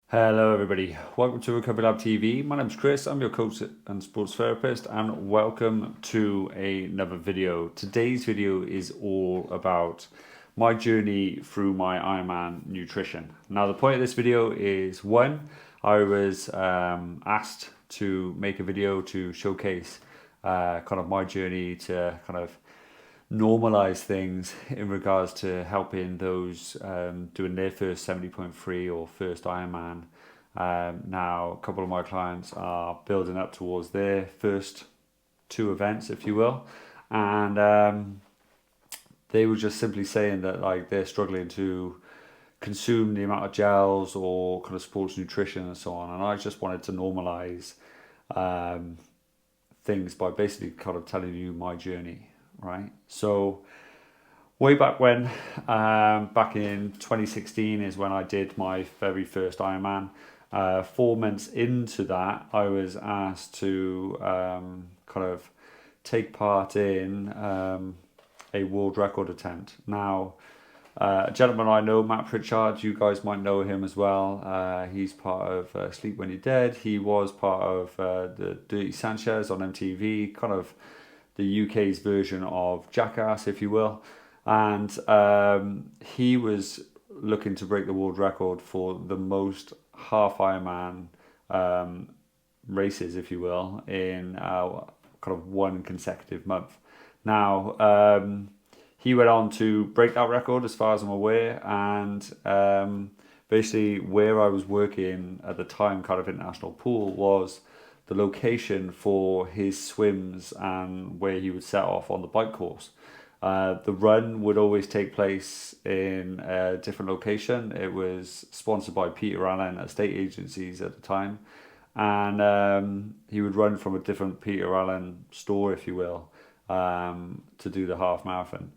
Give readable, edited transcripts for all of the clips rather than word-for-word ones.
Hello, everybody. Welcome to Recovery Lab TV. My name's Chris. I'm your coach and sports therapist, and welcome to another video. Today's video is all about my journey through my Ironman nutrition. Now, the point of this video is one, I was asked to make a video to showcase kind of my journey to kind of normalize things in regards to helping those doing their first 70.3 or first Ironman. Now, a couple of my clients are building up towards their first two events, if you will, and they were just simply saying that like they're struggling to consume the amount of gels or kind of sports nutrition and so on. And I just wanted to normalize um, things by basically kind of telling you my journey, right? So way back when, back in 2016 is when I did my very first Ironman. 4 months into that, I was asked to kind of take part in a world record attempt. Now, a gentleman I know, Matt Pritchard, you guys might know him as well. He's part of Sleep When You're Dead. He was part of the Dirty Sanchez on MTV, kind of the UK's version of Jackass, if you will. And he was looking to break the world record for the most half Ironman races, if you will, in kind of one consecutive month. Now, he went on to break that record as far as I'm aware, and basically where I was working at the time, Cardiff International Pool, was the location for his swims and where he would set off on the bike course. The run would always take place in a different location. It was sponsored by Peter Allen estate agencies at the time, and he would run from a different Peter Allen store, if you will, to do the half marathon.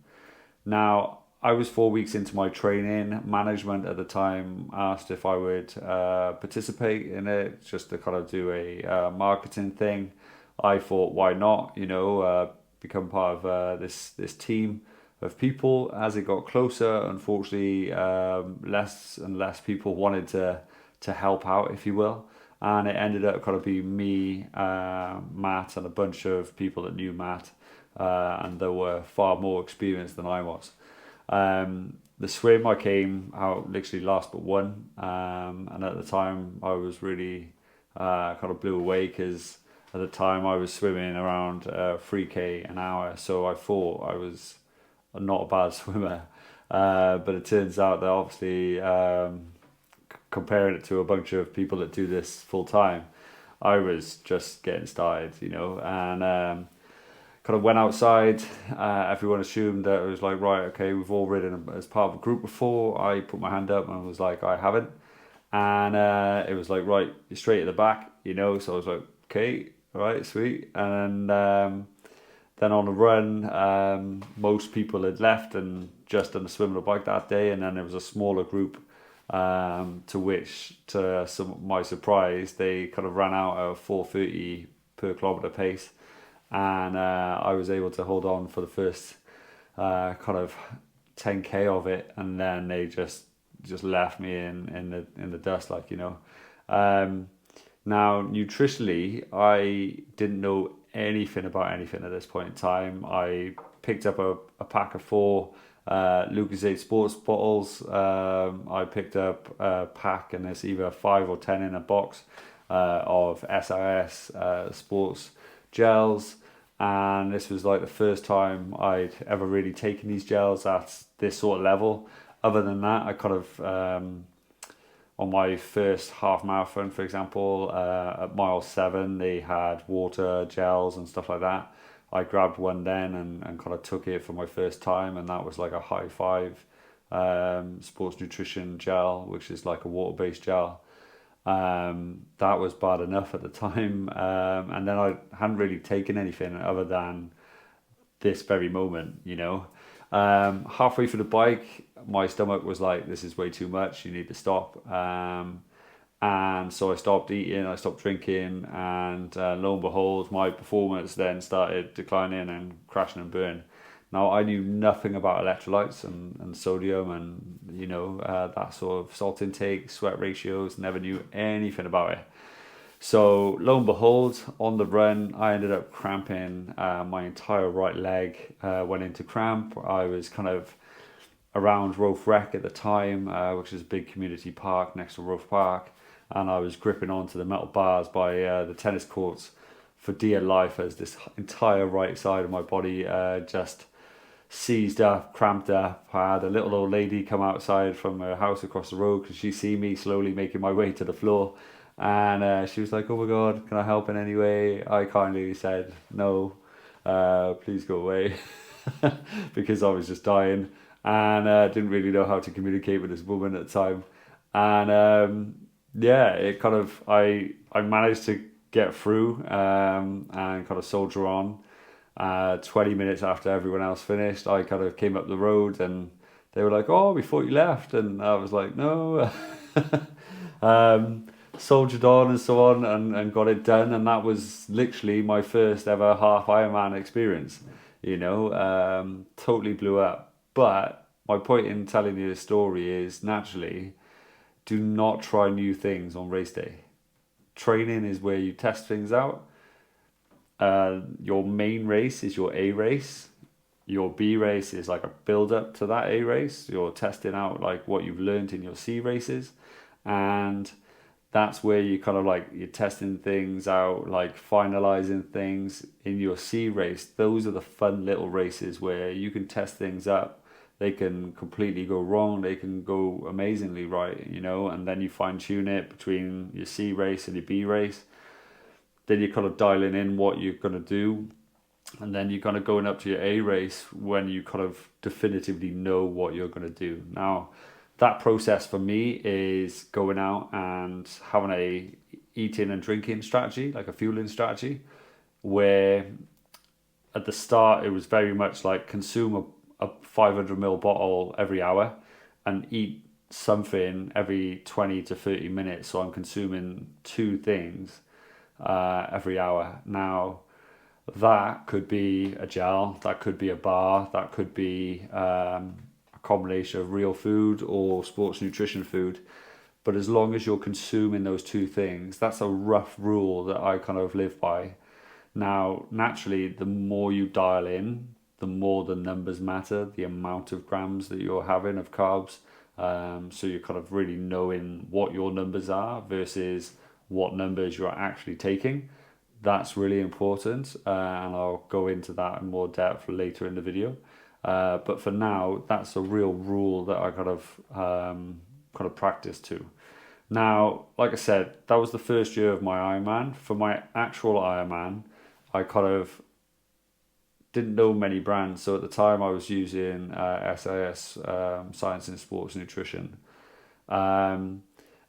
Now, I was 4 weeks into my training. Management at the time asked if I would participate in it, just to kind of do a marketing thing. I thought, why not? Become part of this team of people. As it got closer, unfortunately, less and less people wanted to help out, if you will, and it ended up kind of being me, Matt, and a bunch of people that knew Matt, and they were far more experienced than I was. The swim, I came out literally last but one, and at the time I was really kind of blew away because at the time I was swimming around 3k an hour, so I thought I was not a bad swimmer, but it turns out that obviously comparing it to a bunch of people that do this full time, I was just getting started, and kind of went outside. Everyone assumed that it was like, right, okay, we've all ridden as part of a group before. I put my hand up and was like, I haven't. And it was like, right, you're straight at the back, So I was like, okay, all right, sweet. And then on the run, most people had left and just done the swim and the bike that day. And then there was a smaller group to which, to my surprise, they kind of ran out at 4:30 per kilometre pace. And I was able to hold on for the first kind of 10k of it, and then they just left me in the dust, Now, nutritionally, I didn't know anything about anything at this point in time. I picked up a pack of four Lucozade sports bottles. I picked up a pack, and there's either 5 or 10 in a box of SRS sports gels, and this was like the first time I'd ever really taken these gels at this sort of level. Other than that, I kind of on my first half marathon, for example, at mile 7, they had water gels and stuff like that. I grabbed one then and kind of took it for my first time, and that was like a high five sports nutrition gel, which is like a water-based gel. That was bad enough at the time, and then I hadn't really taken anything other than this very moment, halfway through the bike, my stomach was like, this is way too much, you need to stop, and so I stopped eating, I stopped drinking, and lo and behold, my performance then started declining and crashing and burning. Now, I knew nothing about electrolytes and sodium and that sort of salt intake, sweat ratios, never knew anything about it. So lo and behold, on the run, I ended up cramping my entire right leg, went into cramp. I was kind of around Roath Rec at the time, which is a big community park next to Roath Park, and I was gripping onto the metal bars by the tennis courts for dear life as this entire right side of my body just seized up, cramped up. I had a little old lady come outside from her house across the road because she see me slowly making my way to the floor, and she was like, "Oh my God, can I help in any way?" I kindly said, "No, please go away," because I was just dying and didn't really know how to communicate with this woman at the time. And yeah, it kind of I managed to get through and kind of soldier on. 20 minutes after everyone else finished, I kind of came up the road and they were like, "Oh, we thought you left," and I was like, "No." Soldiered on and so on, and got it done, and that was literally my first ever half Ironman experience. Totally blew up. But my point in telling you this story is, naturally, do not try new things on race day. Training is where you test things out. Your main race is your A race. Your B race is like a build up to that A race. You're testing out like what you've learned in your C races, and that's where you kind of like you're testing things out, like finalizing things in your C race. Those are the fun little races where you can test things up. They can completely go wrong, they can go amazingly right, and then you fine tune it between your C race and your B race. Then you're kind of dialing in what you're going to do, and then you're kind of going up to your A race when you kind of definitively know what you're going to do. Now, that process for me is going out and having a eating and drinking strategy, like a fueling strategy, where at the start it was very much like consume a 500ml bottle every hour and eat something every 20 to 30 minutes. So I'm consuming two things every hour. Now, that could be a gel, that could be a bar, that could be a combination of real food or sports nutrition food. But as long as you're consuming those two things, that's a rough rule that I kind of live by. Now, naturally, the more you dial in, the more the numbers matter, the amount of grams that you're having of carbs. So you're kind of really knowing what your numbers are versus what numbers you're actually taking. That's really important, and I'll go into that in more depth later in the video. But for now, that's a real rule that I kind of practice to. Now, like I said, that was the first year of my Ironman. For my actual Ironman, I kind of didn't know many brands. So at the time, I was using SIS, Science in Sports Nutrition, and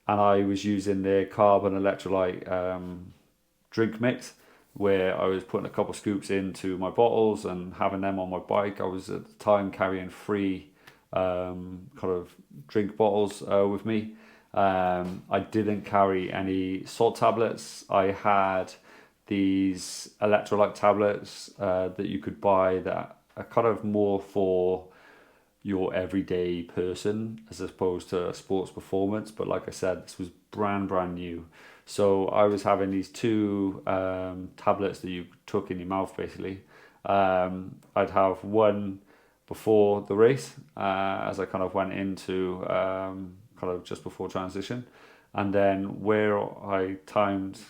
I was using their carb and electrolyte drink mix, where I was putting a couple scoops into my bottles and having them on my bike. I was at the time carrying 3 kind of drink bottles with me. I didn't carry any salt tablets. I had these electrolyte tablets that you could buy that are kind of more for your everyday person as opposed to sports performance. But like I said, this was brand new. So I was having these 2 tablets that you took in your mouth basically. I'd have one before the race as I kind of went into kind of just before transition, and then where I timed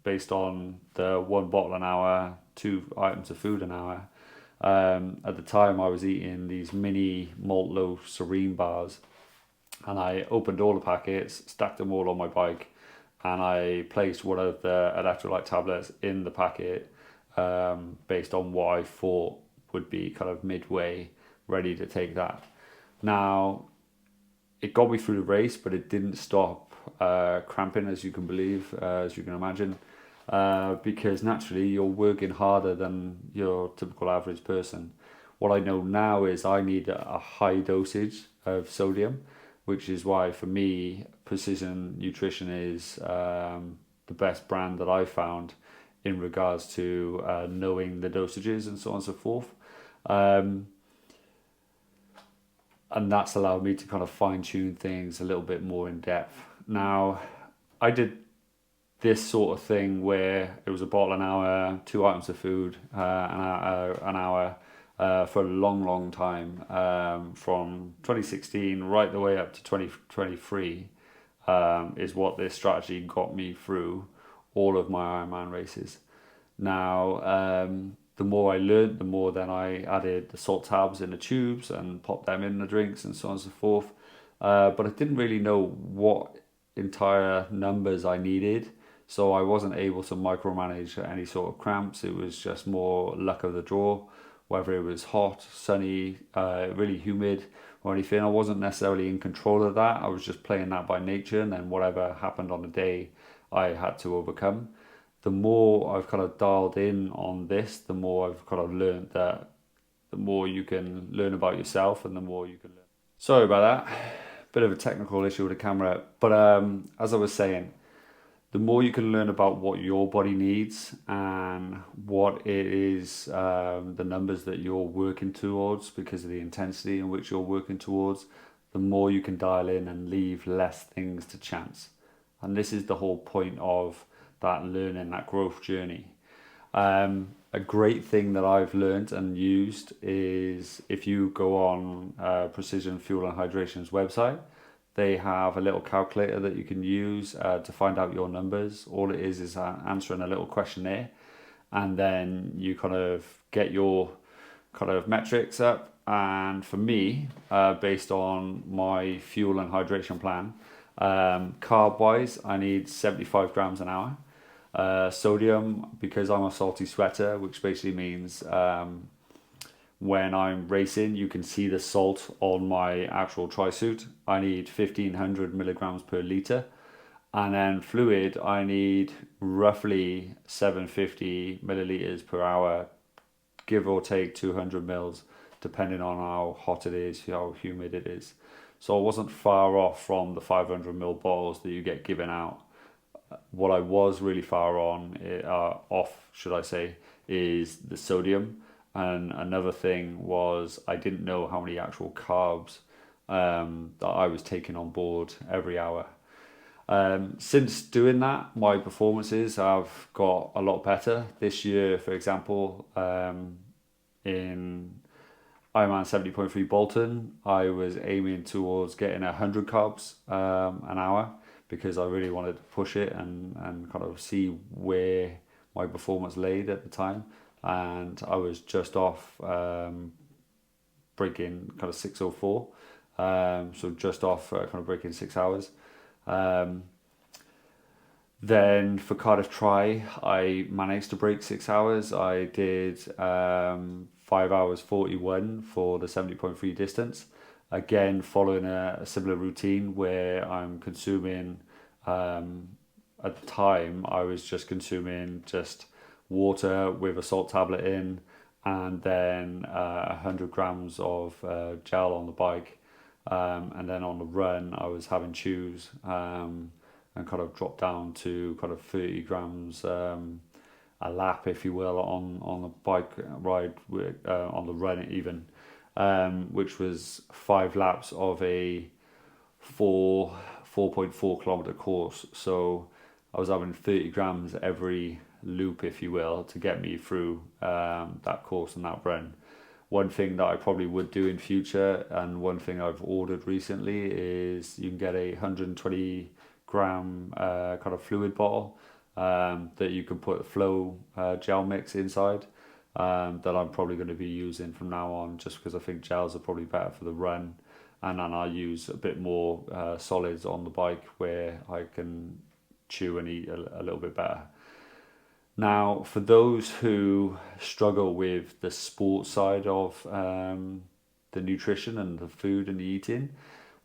based on the 1 bottle an hour, 2 items of food an hour. At the time I was eating these mini malt low serene bars, and I opened all the packets, stacked them all on my bike, and I placed one of the electrolyte tablets in the packet based on what I thought would be kind of midway ready to take that. Now, it got me through the race, but it didn't stop cramping, as you can believe, as you can imagine, because naturally you're working harder than your typical average person. What I know now is I need a high dosage of sodium, which is why for me Precision Nutrition is the best brand that I found in regards to knowing the dosages and so on and so forth. and that's allowed me to kind of fine tune things a little bit more in depth. Now, I did this sort of thing where it was a bottle an hour, 2 items of food an hour for a long, long time, from 2016 right the way up to 2023, is what this strategy got me through all of my Ironman races. Now, the more I learned, the more then I added the salt tabs in the tubes and popped them in the drinks and so on and so forth. But I didn't really know what entire numbers I needed, so I wasn't able to micromanage any sort of cramps. It was just more luck of the draw, whether it was hot, sunny, really humid or anything. I wasn't necessarily in control of that. I was just playing that by nature, and then whatever happened on the day, I had to overcome. The more I've kind of dialed in on this, the more I've kind of learned that the more you can learn about yourself and the more you can learn. Sorry about that. Bit of a technical issue with the camera. But as I was saying, the more you can learn about what your body needs and what it is, the numbers that you're working towards because of the intensity in which you're working towards, the more you can dial in and leave less things to chance. And this is the whole point of that learning, that growth journey. A great thing that I've learned and used is if you go on Precision Fuel and Hydration's website, they have a little calculator that you can use to find out your numbers. All it is answering a little questionnaire, and then you kind of get your kind of metrics up. And for me, based on my fuel and hydration plan, carb wise, I need 75 grams an hour. Sodium, because I'm a salty sweater, which basically means when I'm racing, you can see the salt on my actual tri-suit. I need 1500 milligrams per litre. And then fluid, I need roughly 750 milliliters per hour, give or take 200 mils, depending on how hot it is, how humid it is. So I wasn't far off from the 500 ml bottles that you get given out. What I was really far off, should I say, is the sodium. And another thing was I didn't know how many actual carbs that I was taking on board every hour. Since doing that, my performances have got a lot better. This year, for example, in Ironman 70.3 Bolton, I was aiming towards getting 100 carbs an hour because I really wanted to push it and kind of see where my performance laid at the time. And I was just off breaking kind of 6:04, so just off kind of breaking 6 hours. Then for Cardiff Tri, I managed to break 6 hours. I did 5 hours 41 for the 70.3 distance. Again, following a similar routine where I'm consuming, at the time, I was just consuming just water with a salt tablet in, and then 100 grams of gel on the bike. And then on the run, I was having chews and kind of dropped down to kind of 30 grams a lap, if you will, on the bike ride, on the run even, which was 5 laps of a 4.4 kilometer course. So I was having 30 grams every loop, if you will, to get me through that course and that run. One thing that I probably would do in future, and one thing I've ordered recently, is you can get a 120 gram kind of fluid bottle that you can put a flow gel mix inside, that I'm probably going to be using from now on, just because I think gels are probably better for the run, and then I'll use a bit more solids on the bike where I can chew and eat a little bit better. Now, for those who struggle with the sports side of the nutrition and the food and the eating,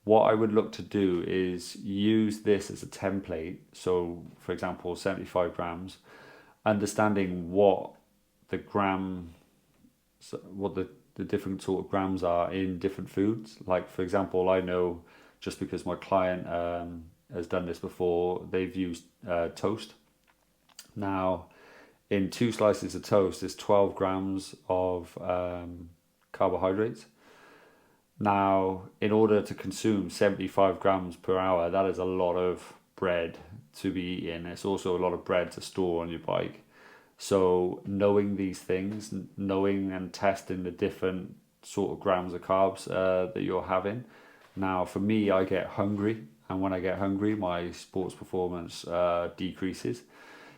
what I would look to do is use this as a template. So, for example, 75 grams, understanding what the different sort of grams are in different foods. Like, for example, I know, just because my client has done this before, they've used toast. Now, in 2 slices of toast, there's 12 grams of carbohydrates. Now, in order to consume 75 grams per hour, that is a lot of bread to be eating. It's also a lot of bread to store on your bike. So knowing these things, knowing and testing the different sort of grams of carbs that you're having. Now, for me, I get hungry, and when I get hungry, my sports performance decreases.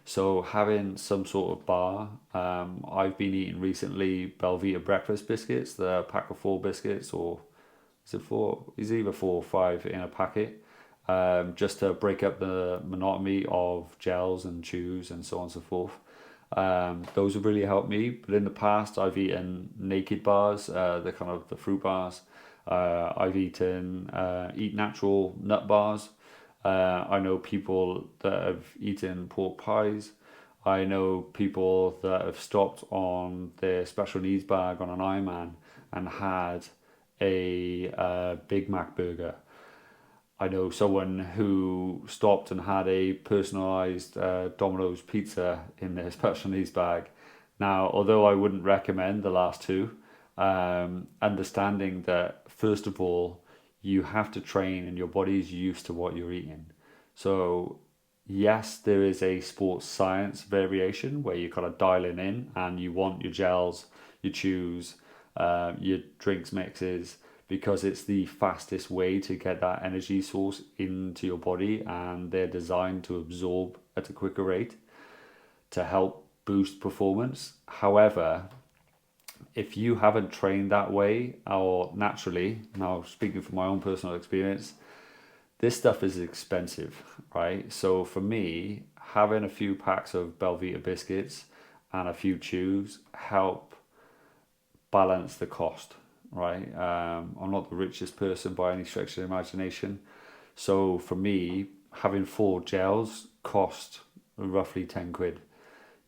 So having some sort of bar, I've been eating recently Belvita breakfast biscuits, the pack of four biscuits, or is it four? It's either four or five in a packet, just to break up the monotony of gels and chews and so on and so forth. Those have really helped me. But in the past, I've eaten naked bars, the kind of the fruit bars. I've eat natural nut bars. I know people that have eaten pork pies. I know people that have stopped on their special needs bag on an Ironman and had a Big Mac burger. I know someone who stopped and had a personalized Domino's pizza in their special needs bag. Now, although I wouldn't recommend the last two, understanding that first of all, you have to train and your body is used to what you're eating. So, yes, there is a sports science variation where you're kind of dialing in and you want your gels, your chews, your drinks mixes, because it's the fastest way to get that energy source into your body and they're designed to absorb at a quicker rate to help boost performance. However, if you haven't trained that way or naturally, now speaking from my own personal experience, this stuff is expensive, right? So for me, having a few packs of Belvita biscuits and a few chews help balance the cost, right? I'm not the richest person by any stretch of the imagination. So for me, having four gels cost roughly 10 quid.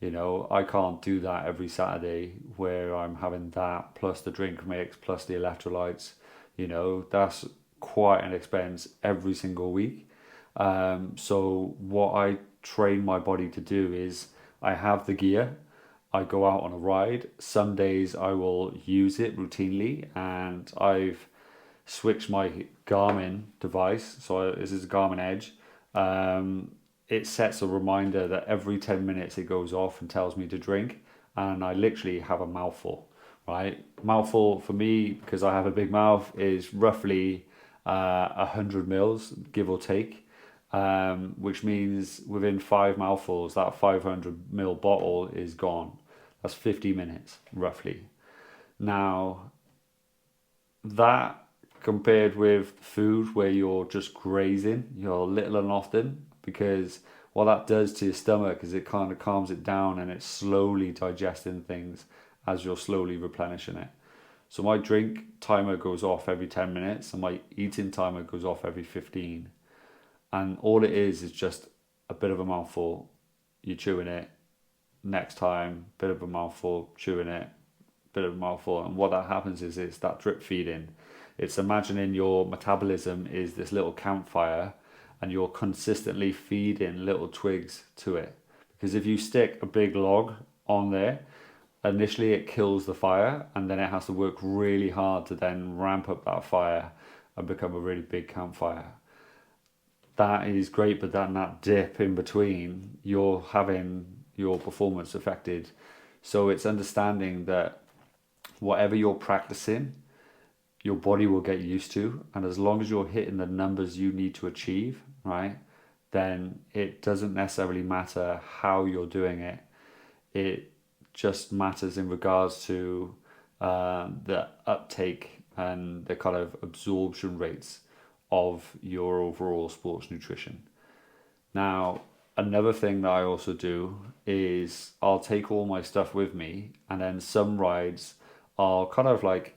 You know, I can't do that every Saturday where I'm having that plus the drink mix plus the electrolytes. You know, that's quite an expense every single week. So what I train my body to do is I have the gear, I go out on a ride. Some days I will use it routinely, and I've switched my Garmin device. So this is a Garmin Edge. It sets a reminder that every 10 minutes it goes off and tells me to drink, and I literally have a mouthful, right? Mouthful for me, because I have a big mouth, is roughly 100 mils, give or take, which means within five mouthfuls, that 500 ml bottle is gone. That's 50 minutes, roughly. Now, that compared with food where you're just grazing, you're little and often, because what that does to your stomach is it kind of calms it down and it's slowly digesting things as you're slowly replenishing it. So my drink timer goes off every 10 minutes and my eating timer goes off every 15. And all it is just a bit of a mouthful, you're chewing it. Next time, bit of a mouthful, chewing it, bit of a mouthful. And what that happens is it's that drip feeding. It's imagining your metabolism is this little campfire and you're consistently feeding little twigs to it. Because if you stick a big log on there, initially it kills the fire and then it has to work really hard to then ramp up that fire and become a really big campfire. That is great, but then that dip in between, you're having your performance affected. So it's understanding that whatever you're practicing, your body will get used to. And as long as you're hitting the numbers you need to achieve, right, then it doesn't necessarily matter how you're doing it. It just matters in regards to the uptake and the kind of absorption rates of your overall sports nutrition. Now, another thing that I also do is I'll take all my stuff with me, and then some rides are kind of like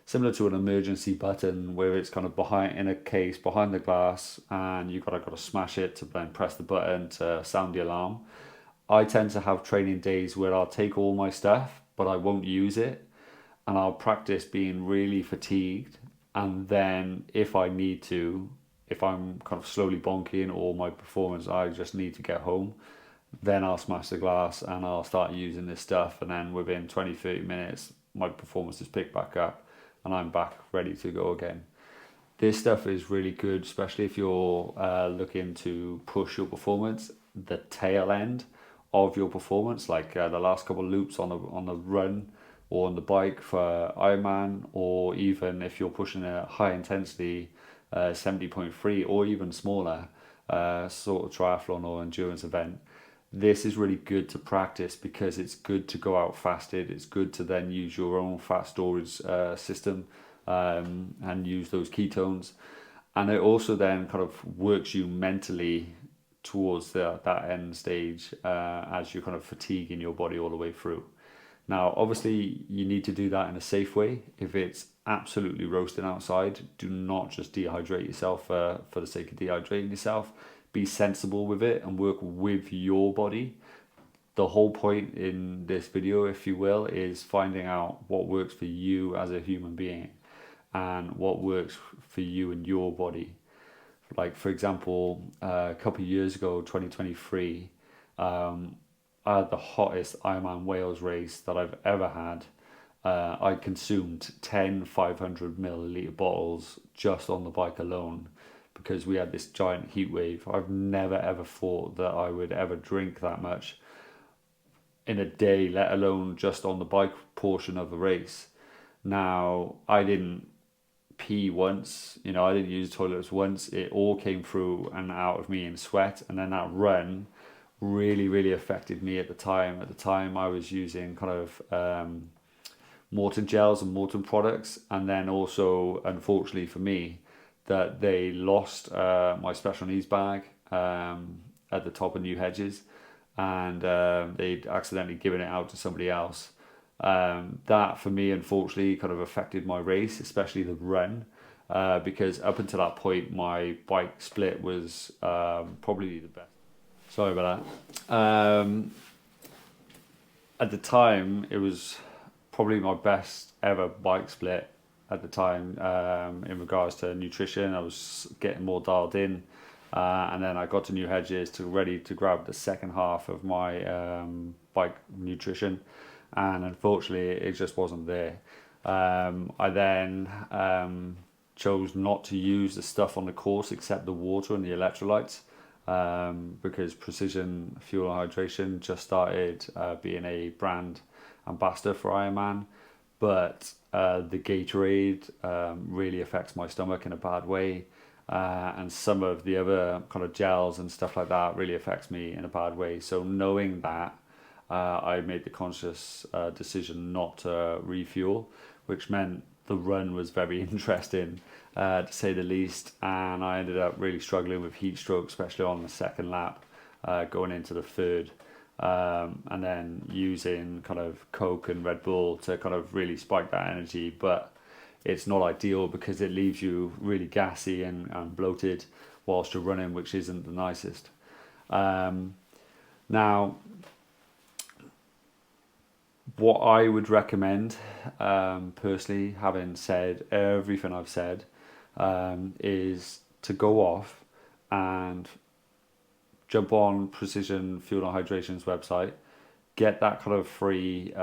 similar to an emergency button where it's kind of behind in a case behind the glass, and you gotta smash it to then press the button to sound the alarm. I tend to have training days where I'll take all my stuff, but I won't use it, and I'll practice being really fatigued. And then, if I need to, if I'm kind of slowly bonking or my performance, I just need to get home, then I'll smash the glass and I'll start using this stuff. And then within 20, 30 minutes, my performance is picked back up. and I'm back ready to go again. This stuff is really good, especially if you're looking to push your performance, the tail end of your performance, like the last couple of loops on the run or on the bike for Ironman, or even if you're pushing a high intensity 70.3 or even smaller sort of triathlon or endurance event. This is really good to practice because it's good to go out fasted. It's good to then use your own fat storage system and use those ketones. And it also then kind of works you mentally towards that end stage as you're kind of fatiguing your body all the way through. Now, obviously, you need to do that in a safe way. If it's absolutely roasting outside, do not just dehydrate yourself for the sake of dehydrating yourself. Be sensible with it and work with your body. The whole point in this video, if you will, is finding out what works for you as a human being and what works for you and your body. Like, for example, a couple of years ago, 2023, I had the hottest Ironman Wales race that I've ever had. I consumed 10 500 milliliter bottles just on the bike alone because we had this giant heat wave. I've never ever thought that I would ever drink that much in a day, let alone just on the bike portion of the race. Now, I didn't pee once, I didn't use toilets once. It all came through and out of me in sweat. And then that run really affected me at the time. At the time, I was using kind of Morton gels and Morton products. And then also, unfortunately for me, that they lost my special needs bag at the top of New Hedges, and they'd accidentally given it out to somebody else. That for me, unfortunately, kind of affected my race, especially the run, because up until that point, my bike split was probably the best. Sorry about that. At the time, it was probably my best ever bike split at the time in regards to nutrition. I was getting more dialed in. And then I got to New Hedges ready to grab the second half of my bike nutrition. And unfortunately, it just wasn't there. I then chose not to use the stuff on the course except the water and the electrolytes because Precision Fuel and Hydration just started being a brand ambassador for Ironman. But the Gatorade really affects my stomach in a bad way. And some of the other kind of gels and stuff like that really affects me in a bad way. So knowing that, I made the conscious decision not to refuel, which meant the run was very interesting, to say the least. And I ended up really struggling with heat stroke, especially on the second lap, going into the third. And then using kind of Coke and Red Bull to kind of really spike that energy. But it's not ideal because it leaves you really gassy and bloated whilst you're running, which isn't the nicest. Now, what I would recommend, personally, having said everything I've said, is to go off and jump on Precision Fuel and Hydration's website, get that kind of free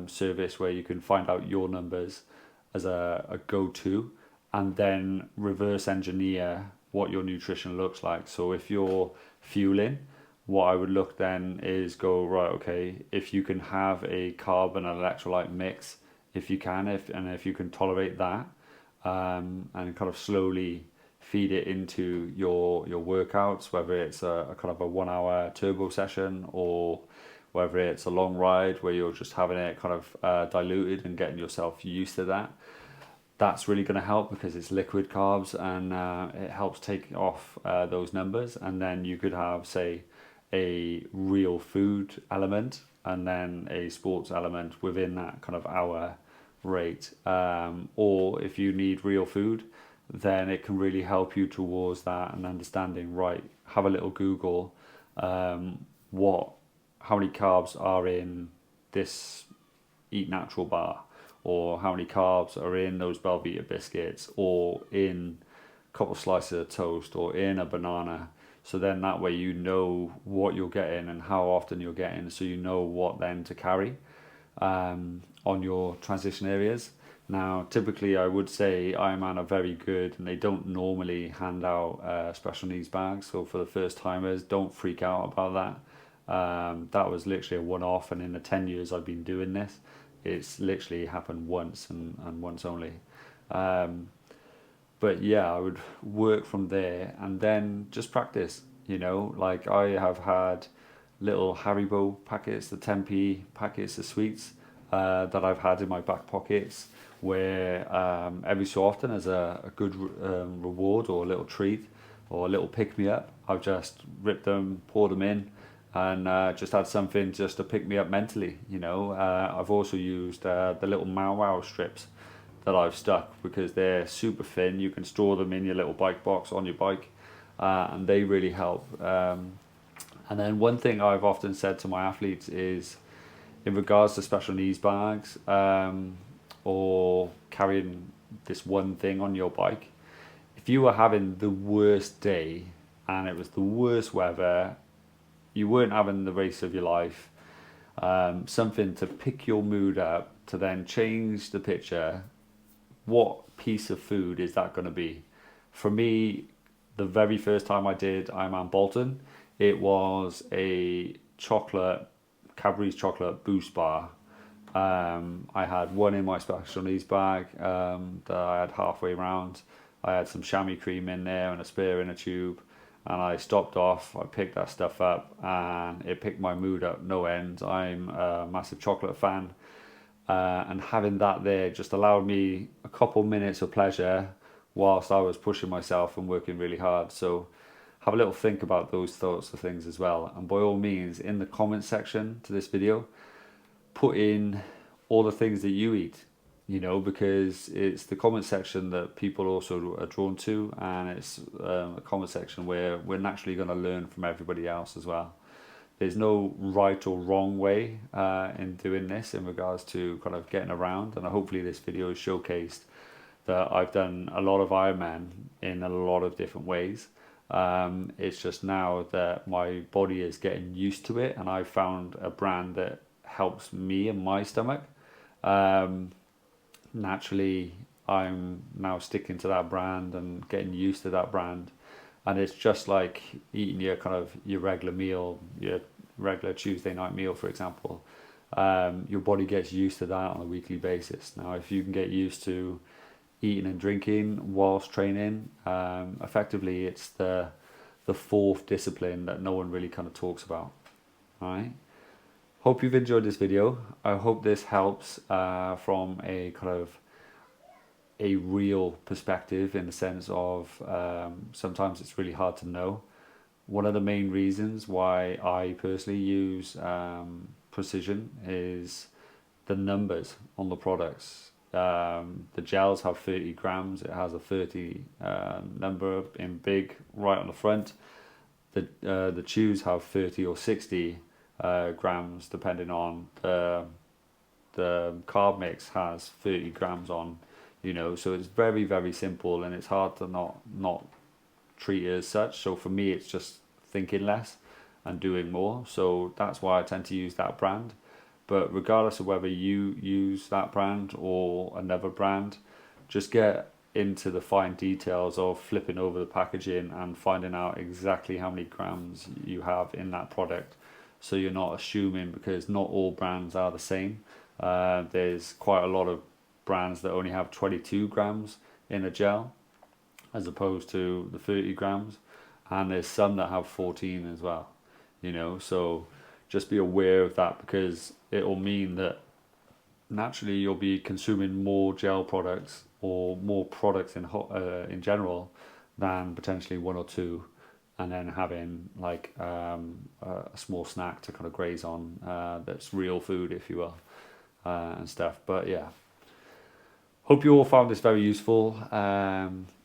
service where you can find out your numbers as a go-to, and then reverse engineer what your nutrition looks like. So if you're fueling, what I would look then is go, right, okay, if you can have a carb and an electrolyte mix, if you can, if you can tolerate that, and kind of slowly feed it into your workouts, whether it's a kind of a 1 hour turbo session or whether it's a long ride where you're just having it kind of diluted and getting yourself used to that. That's really going to help because it's liquid carbs, and it helps take off those numbers. And then you could have, say, a real food element and then a sports element within that kind of hour rate. Or if you need real food, then it can really help you towards that and understanding, right, have a little Google, how many carbs are in this Eat Natural bar, or how many carbs are in those Belvita biscuits, or in a couple slices of toast, or in a banana. So then that way you know what you're getting and how often you're getting, so you know what then to carry on your transition areas. Now, typically, I would say Ironman are very good, and they don't normally hand out special needs bags. So for the first timers, don't freak out about that. That was literally a one-off, and in the 10 years I've been doing this, it's literally happened once and once only. Um, but yeah, I would work from there and then just practice. Like I have had little Haribo packets, the 10p packets of sweets that I've had in my back pockets, where every so often, as a good reward or a little treat or a little pick me up, I've just ripped them, poured them in, and just had something just to pick me up mentally. I've also used the little Mau Mau strips that I've stuck, because they're super thin. You can store them in your little bike box on your bike, and they really help. And then one thing I've often said to my athletes is, in regards to special needs bags, or carrying this one thing on your bike, if you were having the worst day and it was the worst weather, you weren't having the race of your life, something to pick your mood up, to then change the picture, what piece of food is that going to be? For me, the very first time I did Ironman Bolton, it was a Cadbury's chocolate boost bar. I had one in my special needs bag that I had halfway around. I had some chamois cream in there and a spare in a tube, and I stopped off. I picked that stuff up, and it picked my mood up no end. I'm a massive chocolate fan, and having that there just allowed me a couple minutes of pleasure whilst I was pushing myself and working really hard. So have a little think about those sorts of things as well. And by all means, in the comment section to this video, put in all the things that you eat, because it's the comment section that people also are drawn to, and it's a comment section where we're naturally going to learn from everybody else as well. There's no right or wrong way in doing this in regards to kind of getting around, and hopefully this video has showcased that I've done a lot of Ironman in a lot of different ways. It's just now that my body is getting used to it, and I've found a brand that helps me and my stomach. Naturally, I'm now sticking to that brand and getting used to that brand. And it's just like eating your regular meal, your regular Tuesday night meal, for example. Your body gets used to that on a weekly basis. Now, if you can get used to eating and drinking whilst training, effectively it's the fourth discipline that no one really kind of talks about. All right. Hope you've enjoyed this video. I hope this helps from a kind of a real perspective, in the sense of sometimes it's really hard to know. One of the main reasons why I personally use precision is the numbers on the products. The gels have 30 grams. It has a 30 number in big right on the front. The chews have 30 or 60 grams, depending on the carb mix has 30 grams on. So it's very, very simple, and it's hard to not treat it as such. So for me, it's just thinking less and doing more. So that's why I tend to use that brand. But regardless of whether you use that brand or another brand, just get into the fine details of flipping over the packaging and finding out exactly how many grams you have in that product. So you're not assuming, because not all brands are the same. There's quite a lot of brands that only have 22 grams in a gel as opposed to the 30 grams, and there's some that have 14 as well. So just be aware of that, because it will mean that naturally you'll be consuming more gel products or more products in general than potentially one or two, and then having like a small snack to kind of graze on that's real food, if you will, and stuff. But yeah, hope you all found this very useful.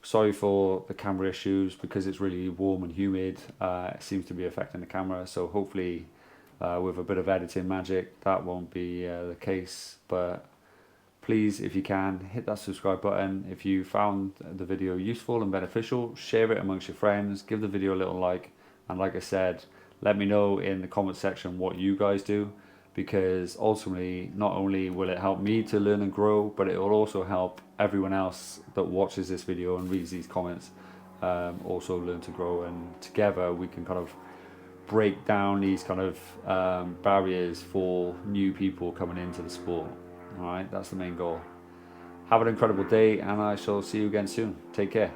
Sorry for the camera issues, because it's really warm and humid. It seems to be affecting the camera, so hopefully with a bit of editing magic that won't be the case. But please, if you can, hit that subscribe button. If you found the video useful and beneficial, share it amongst your friends, give the video a little like, and like I said, let me know in the comment section what you guys do. because ultimately not only will it help me to learn and grow, but it will also help everyone else that watches this video and reads these comments also learn to grow, and together we can kind of break down these kind of barriers for new people coming into the sport. All right, that's the main goal. Have an incredible day, and I shall see you again soon. Take care.